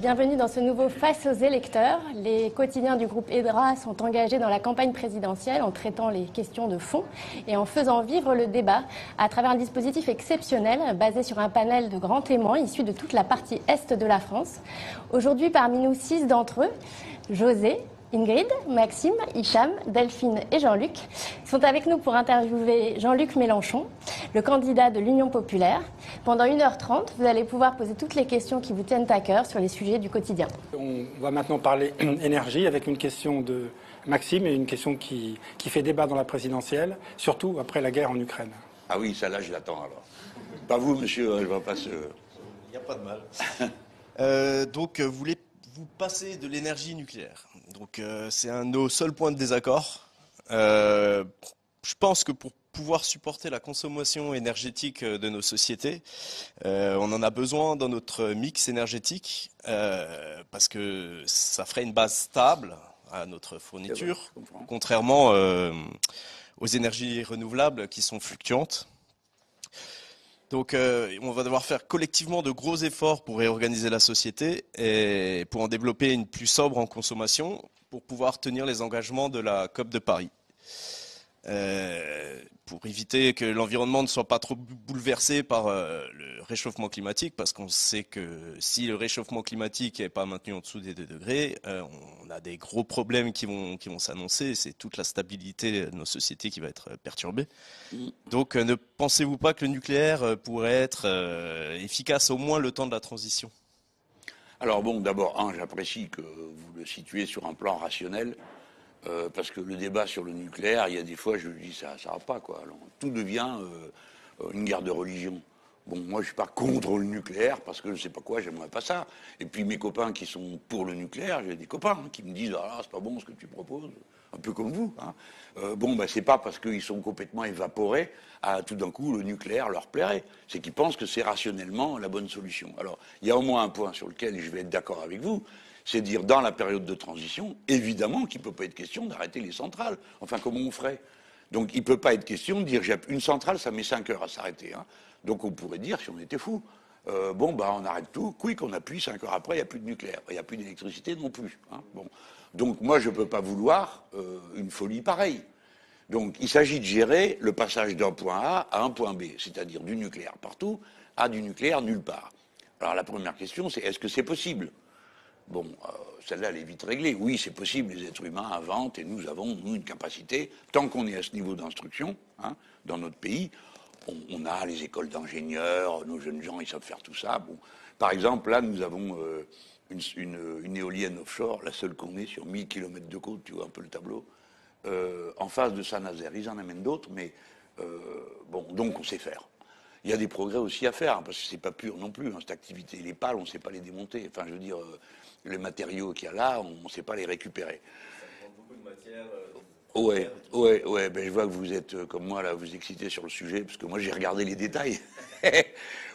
Bienvenue dans ce nouveau Face aux électeurs. Les quotidiens du groupe EDRA sont engagés dans la campagne présidentielle en traitant les questions de fond et en faisant vivre le débat à travers un dispositif exceptionnel basé sur un panel de grands témoins issus de toute la partie est de la France. Aujourd'hui, parmi nous, 6 d'entre eux, José, Ingrid, Maxime, Hicham, Delphine et Jean-Luc sont avec nous pour interviewer Jean-Luc Mélenchon, le candidat de l'Union populaire. Pendant 1h30, vous allez pouvoir poser toutes les questions qui vous tiennent à cœur sur les sujets du quotidien. On va maintenant parler énergie avec une question de Maxime et une question qui fait débat dans la présidentielle, surtout après la guerre en Ukraine. Ah oui, ça là je l'attends alors. Pas vous, monsieur, je vois pas ce... Il n'y a pas de mal. Vous voulez vous passer de l'énergie nucléaire. Donc c'est un de nos seuls points de désaccord. Je pense que pour pouvoir supporter la consommation énergétique de nos sociétés, on en a besoin dans notre mix énergétique parce que ça ferait une base stable à notre fourniture, contrairement aux énergies renouvelables qui sont fluctuantes. Donc on va devoir faire collectivement de gros efforts pour réorganiser la société et pour en développer une plus sobre en consommation pour pouvoir tenir les engagements de la COP de Paris. Pour éviter que l'environnement ne soit pas trop bouleversé par le réchauffement climatique, parce qu'on sait que si le réchauffement climatique n'est pas maintenu en dessous des 2 degrés, on a des gros problèmes qui vont s'annoncer, c'est toute la stabilité de nos sociétés qui va être perturbée. Donc ne pensez-vous pas que le nucléaire pourrait être efficace au moins le temps de la transition ? Alors bon, d'abord, j'apprécie que vous le situez sur un plan rationnel. Parce que le débat sur le nucléaire, il y a des fois, je lui dis, ça va pas, quoi. Alors, tout devient une guerre de religion. Bon, moi, je suis pas contre le nucléaire, parce que je sais pas quoi, j'aimerais pas ça. Et puis, mes copains qui sont pour le nucléaire, j'ai des copains qui me disent, ah, c'est pas bon ce que tu proposes, un peu comme vous. Hein. C'est pas parce qu'ils sont complètement évaporés, tout d'un coup, le nucléaire leur plairait. C'est qu'ils pensent que c'est rationnellement la bonne solution. Alors, il y a au moins un point sur lequel je vais être d'accord avec vous, c'est dire, dans la période de transition, évidemment qu'il ne peut pas être question d'arrêter les centrales. Enfin, comment on ferait ? Donc, il ne peut pas être question de dire, une centrale, ça met 5 heures à s'arrêter. Hein. Donc, on pourrait dire, si on était fou, on arrête tout, quick, on appuie, 5 heures après, il n'y a plus de nucléaire. Il n'y a plus d'électricité non plus. Hein. Bon. Donc, moi, je ne peux pas vouloir une folie pareille. Donc, il s'agit de gérer le passage d'un point A à un point B, c'est-à-dire du nucléaire partout à du nucléaire nulle part. Alors, la première question, c'est est-ce que c'est possible ? Bon, celle-là, elle est vite réglée. Oui, c'est possible, les êtres humains inventent et nous avons, nous, une capacité. Tant qu'on est à ce niveau d'instruction, hein, dans notre pays, on a les écoles d'ingénieurs, nos jeunes gens, ils savent faire tout ça. Bon, par exemple, là, nous avons une éolienne offshore, la seule qu'on ait sur 1000 km de côte, tu vois un peu le tableau, en face de Saint-Nazaire. Ils en amènent d'autres, mais donc on sait faire. Il y a des progrès aussi à faire, hein, parce que c'est pas pur non plus, hein, cette activité. Les pales, on ne sait pas les démonter. Enfin, je veux dire, les matériaux qu'il y a là, on ne sait pas les récupérer. Ça prend beaucoup de matière. Ouais. Je vois que vous êtes, comme moi, là, vous excitez sur le sujet, parce que moi, j'ai regardé les détails.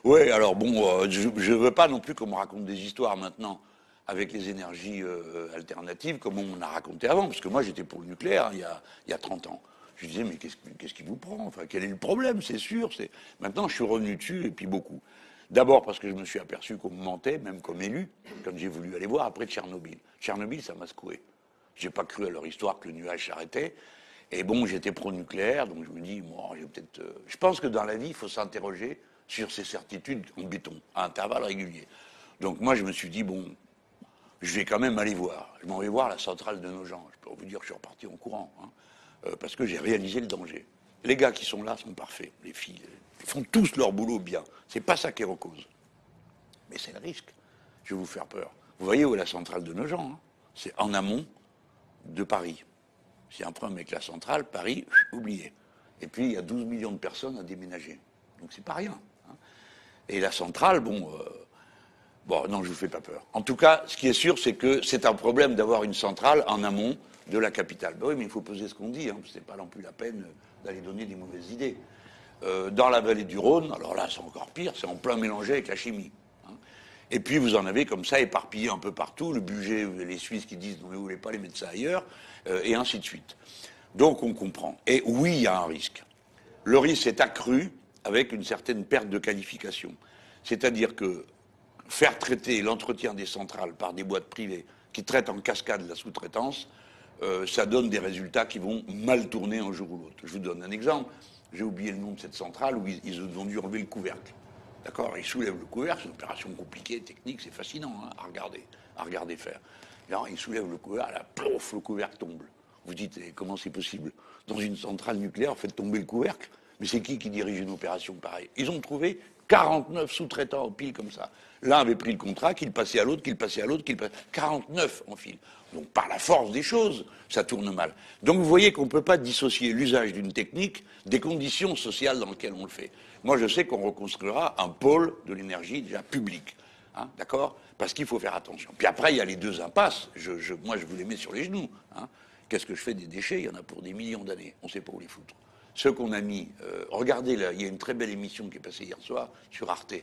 Ouais, alors bon, je ne veux pas non plus qu'on me raconte des histoires maintenant avec les énergies alternatives, comme on a raconté avant, parce que moi, j'étais pour le nucléaire il y a 30 ans. Je disais, mais qu'est-ce qui vous prend ? Enfin, quel est le problème ? C'est sûr. Maintenant, je suis revenu dessus, et puis beaucoup. D'abord parce que je me suis aperçu qu'on me mentait, même comme élu, quand j'ai voulu aller voir après Tchernobyl. Tchernobyl, ça m'a secoué. J'ai pas cru à leur histoire que le nuage s'arrêtait. Et bon, j'étais pro-nucléaire, donc je me dis, je pense que dans la vie, il faut s'interroger sur ces certitudes en béton, à intervalles réguliers. Donc moi, je me suis dit, je vais quand même aller voir. Je m'en vais voir la centrale de Nogent. Je peux vous dire que je suis reparti en courant, hein. Parce que j'ai réalisé le danger. Les gars qui sont là sont parfaits, les filles, ils font tous leur boulot bien. C'est pas ça qui est en cause. Mais c'est le risque. Je vais vous faire peur. Vous voyez où est la centrale de Nogent, hein ? C'est en amont de Paris. S'il y a un problème avec la centrale, Paris, oublié. Et puis il y a 12 millions de personnes à déménager. Donc c'est pas rien. Hein. Et la centrale, non, je vous fais pas peur. En tout cas, ce qui est sûr, c'est que c'est un problème d'avoir une centrale en amont de la capitale. Oui, mais il faut peser ce qu'on dit, hein. C'est pas non plus la peine d'aller donner des mauvaises idées. Dans la vallée du Rhône, alors là c'est encore pire, c'est en plein mélangé avec la chimie. Hein. Et puis vous en avez comme ça éparpillé un peu partout, le budget, les Suisses qui disent non mais vous voulez pas les mettre ça ailleurs, et ainsi de suite. Donc on comprend. Et oui, il y a un risque. Le risque est accru avec une certaine perte de qualification. C'est-à-dire que faire traiter l'entretien des centrales par des boîtes privées qui traitent en cascade la sous-traitance, ça donne des résultats qui vont mal tourner un jour ou l'autre. Je vous donne un exemple. J'ai oublié le nom de cette centrale où ils ont dû enlever le couvercle. D'accord? Ils soulèvent le couvercle, c'est une opération compliquée, technique, c'est fascinant hein, à regarder faire. Alors, ils soulèvent le couvercle, là, plouf, le couvercle tombe. Vous dites, comment c'est possible? Dans une centrale nucléaire, faites tomber le couvercle. Mais c'est qui dirige une opération pareille? Ils ont trouvé 49 sous-traitants en pile comme ça. L'un avait pris le contrat, qu'il passait à l'autre, qu'il passait à l'autre, 49 en file. Donc par la force des choses, ça tourne mal. Donc vous voyez qu'on ne peut pas dissocier l'usage d'une technique des conditions sociales dans lesquelles on le fait. Moi je sais qu'on reconstruira un pôle de l'énergie déjà public. Hein, d'accord? Parce qu'il faut faire attention. Puis après, il y a les deux impasses. Moi, je vous les mets sur les genoux. Hein. Qu'est-ce que je fais des déchets? Il y en a pour des millions d'années. On ne sait pas où les foutre. Ceux qu'on a mis... regardez, là, il y a une très belle émission qui est passée hier soir sur Arte.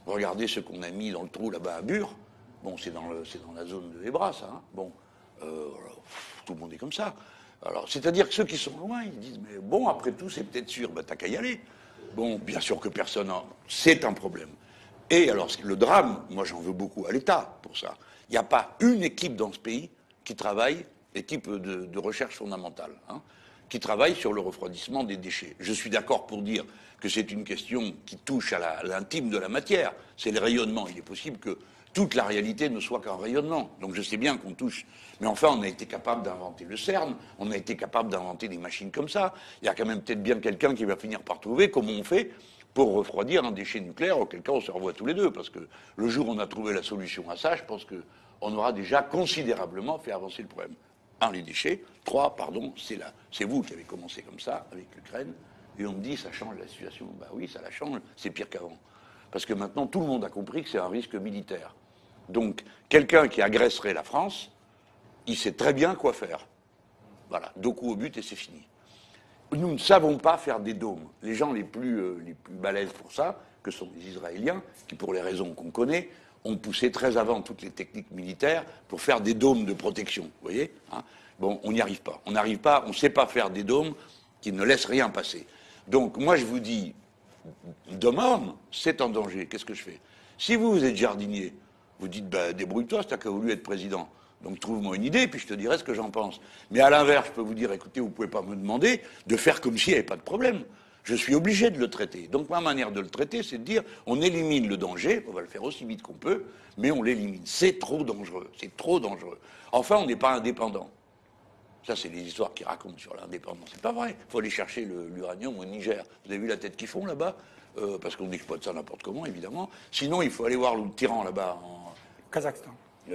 Regardez ceux qu'on a mis dans le trou là-bas à Bure. Bon, c'est dans la zone de Hébras, ça. Hein. Bon, tout le monde est comme ça. Alors, c'est-à-dire que ceux qui sont loin, ils disent, mais bon, après tout, c'est peut-être sûr. Ben, t'as qu'à y aller. Bon, bien sûr que personne... C'est un problème. Et alors, le drame, moi j'en veux beaucoup à l'État pour ça. Il n'y a pas une équipe dans ce pays qui travaille, équipe de recherche fondamentale, hein, qui travaille sur le refroidissement des déchets. Je suis d'accord pour dire que c'est une question qui touche à l'intime de la matière. C'est le rayonnement. Il est possible que toute la réalité ne soit qu'un rayonnement. Donc je sais bien qu'on touche. Mais enfin, on a été capable d'inventer le CERN, on a été capable d'inventer des machines comme ça. Il y a quand même peut-être bien quelqu'un qui va finir par trouver comment on fait pour refroidir un déchet nucléaire, auquel cas on se revoit tous les deux, parce que le jour où on a trouvé la solution à ça, je pense qu'on aura déjà considérablement fait avancer le problème. Un, les déchets. 3, pardon, c'est vous qui avez commencé comme ça, avec l'Ukraine, et on me dit, ça change la situation. Bah oui, ça la change, c'est pire qu'avant. Parce que maintenant, tout le monde a compris que c'est un risque militaire. Donc, quelqu'un qui agresserait la France, il sait très bien quoi faire. Voilà, 2 coups au but et c'est fini. Nous ne savons pas faire des dômes. Les gens les plus balèzes pour ça, que sont les Israéliens, qui, pour les raisons qu'on connaît, ont poussé très avant toutes les techniques militaires pour faire des dômes de protection. Vous voyez hein? Bon, on n'y arrive pas. On n'arrive pas, on ne sait pas faire des dômes qui ne laissent rien passer. Donc, moi, je vous dis, d'homme, c'est en danger. Qu'est-ce que je fais? Si vous êtes jardinier, vous dites, bah, débrouille-toi, si t'as qu'à voulu être président. Donc trouve-moi une idée, puis je te dirai ce que j'en pense. Mais à l'inverse, je peux vous dire, écoutez, vous ne pouvez pas me demander de faire comme s'il n'y avait pas de problème. Je suis obligé de le traiter. Donc ma manière de le traiter, c'est de dire, on élimine le danger, on va le faire aussi vite qu'on peut, mais on l'élimine. C'est trop dangereux, c'est trop dangereux. Enfin, on n'est pas indépendant. Ça, c'est les histoires qu'ils racontent sur l'indépendance. C'est pas vrai. Il faut aller chercher l'uranium au Niger. Vous avez vu la tête qu'ils font là-bas parce qu'on exploite ça n'importe comment, évidemment. Sinon, il faut aller voir le tyran là-bas en... Kazakhstan.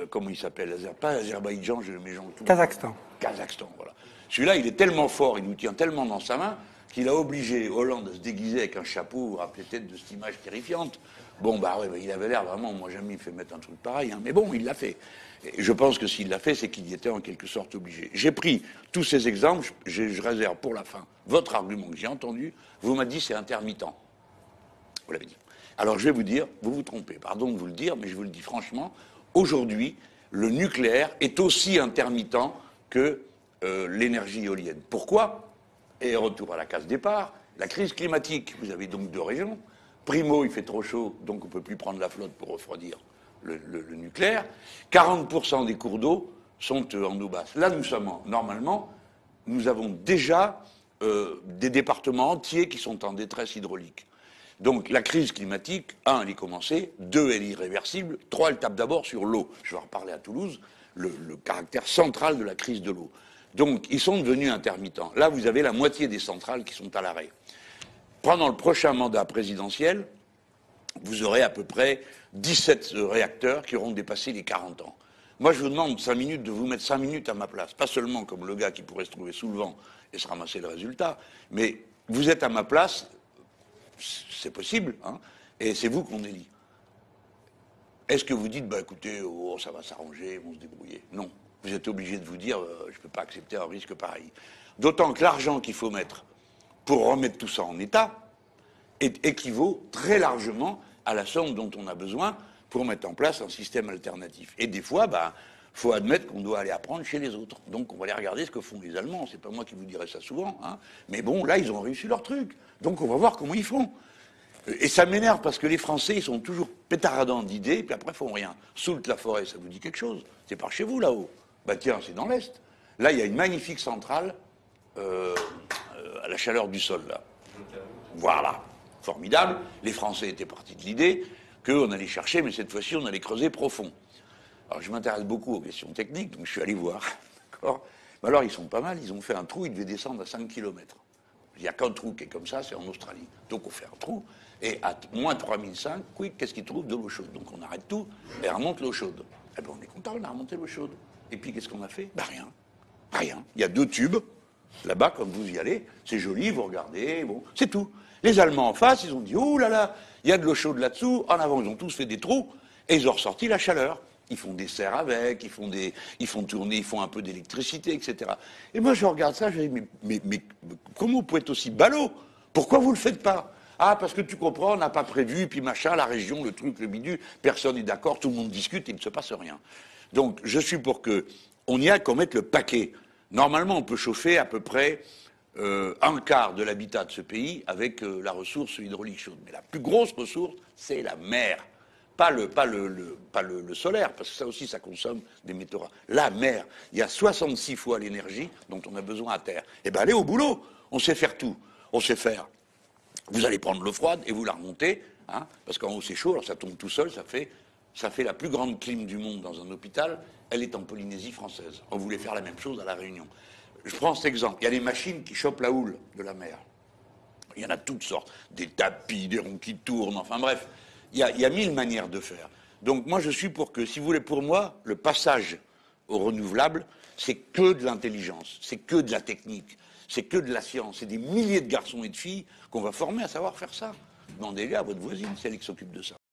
Comment il s'appelle? Pas Azerbaïdjan, je mets tout. Kazakhstan. Kazakhstan, voilà. Celui-là, il est tellement fort, il nous tient tellement dans sa main, qu'il a obligé Hollande à se déguiser avec un chapeau. Vous vous rappelez peut-être de cette image terrifiante. Bon, bah ouais, il avait l'air vraiment, moi jamais il fait mettre un truc pareil, hein. Mais bon, il l'a fait. Et je pense que s'il l'a fait, c'est qu'il y était en quelque sorte obligé. J'ai pris tous ces exemples, je réserve pour la fin votre argument que j'ai entendu. Vous m'avez dit c'est intermittent. Vous l'avez dit. Alors je vais vous dire, vous vous trompez, pardon de vous le dire, mais je vous le dis franchement, aujourd'hui, le nucléaire est aussi intermittent que l'énergie éolienne. Pourquoi? Et retour à la case départ, la crise climatique. Vous avez donc 2 régions. Primo, il fait trop chaud, donc on ne peut plus prendre la flotte pour refroidir le nucléaire. 40% des cours d'eau sont en eau basse. Là, normalement, nous avons déjà des départements entiers qui sont en détresse hydraulique. Donc la crise climatique, 1, elle est commencée, 2, elle est irréversible, 3, elle tape d'abord sur l'eau. Je vais en reparler à Toulouse, le caractère central de la crise de l'eau. Donc ils sont devenus intermittents. Là, vous avez la moitié des centrales qui sont à l'arrêt. Pendant le prochain mandat présidentiel, vous aurez à peu près 17 réacteurs qui auront dépassé les 40 ans. Moi, je vous demande 5 minutes de vous mettre 5 minutes à ma place. Pas seulement comme le gars qui pourrait se trouver sous le vent et se ramasser le résultat, mais vous êtes à ma place, c'est possible, hein, et c'est vous qu'on élit. Est-ce que vous dites, bah écoutez, oh, ça va s'arranger, ils vont se débrouiller? Non. Vous êtes obligé de vous dire, je ne peux pas accepter un risque pareil. D'autant que l'argent qu'il faut mettre pour remettre tout ça en état équivaut très largement à la somme dont on a besoin pour mettre en place un système alternatif. Et des fois, faut admettre qu'on doit aller apprendre chez les autres. Donc on va aller regarder ce que font les Allemands. C'est pas moi qui vous dirai ça souvent, hein. Mais bon, là, ils ont réussi leur truc. Donc on va voir comment ils font. Et ça m'énerve parce que les Français, ils sont toujours pétardants d'idées, puis après, ils font rien. Soult-la-Forêt, ça vous dit quelque chose? C'est par chez vous, là-haut. Bah tiens, c'est dans l'Est. Là, il y a une magnifique centrale à la chaleur du sol, là. Voilà. Formidable. Les Français étaient partis de l'idée qu'on allait chercher, mais cette fois-ci, on allait creuser profond. Alors, je m'intéresse beaucoup aux questions techniques, donc je suis allé voir. D'accord? Mais alors, ils sont pas mal. Ils ont fait un trou, ils devaient descendre à 5 km. Il n'y a qu'un trou qui est comme ça, c'est en Australie. Donc, on fait un trou. Et à moins 3005, quick, qu'est-ce qu'ils trouvent? De l'eau chaude. Donc, on arrête tout et on remonte l'eau chaude. Eh bien, on est content, on a remonté l'eau chaude. Et puis, qu'est-ce qu'on a fait? Ben, rien. Rien. Il y a 2 tubes. Là-bas, comme vous y allez, c'est joli, vous regardez, bon, c'est tout. Les Allemands en face, ils ont dit, oh là là, il y a de l'eau chaude là-dessous. En avant, ils ont tous fait des trous et ils ont ressorti la chaleur. Ils font des serres avec, ils font tourner, ils font un peu d'électricité, etc. Et moi, je regarde ça, je dis, mais comment vous pouvez être aussi ballot? Pourquoi vous le faites pas? Ah, parce que tu comprends, on n'a pas prévu, puis machin, la région, le truc, le bidule, personne n'est d'accord, tout le monde discute et il ne se passe rien. Donc, je suis pour qu'on y aille, qu'on mette le paquet. Normalement, on peut chauffer à peu près un quart de l'habitat de ce pays avec la ressource hydraulique chaude. Mais la plus grosse ressource, c'est la mer. Pas le solaire, parce que ça aussi, ça consomme des métaux rares. La mer, il y a 66 fois l'énergie dont on a besoin à terre. Eh bien, allez au boulot. On sait faire tout. On sait faire. Vous allez prendre l'eau froide et vous la remontez, hein, parce qu'en haut, c'est chaud, alors ça tombe tout seul, ça fait la plus grande clim du monde dans un hôpital. Elle est en Polynésie française. On voulait faire la même chose à La Réunion. Je prends cet exemple. Il y a des machines qui chopent la houle de la mer. Il y en a toutes sortes. Des tapis, des ronds qui tournent, enfin bref. Il y a 1000 manières de faire. Donc moi, je suis pour que, si vous voulez, pour moi, le passage au renouvelable, c'est que de l'intelligence, c'est que de la technique, c'est que de la science. C'est des milliers de garçons et de filles qu'on va former à savoir faire ça. Demandez-les à votre voisine, c'est elle qui s'occupe de ça.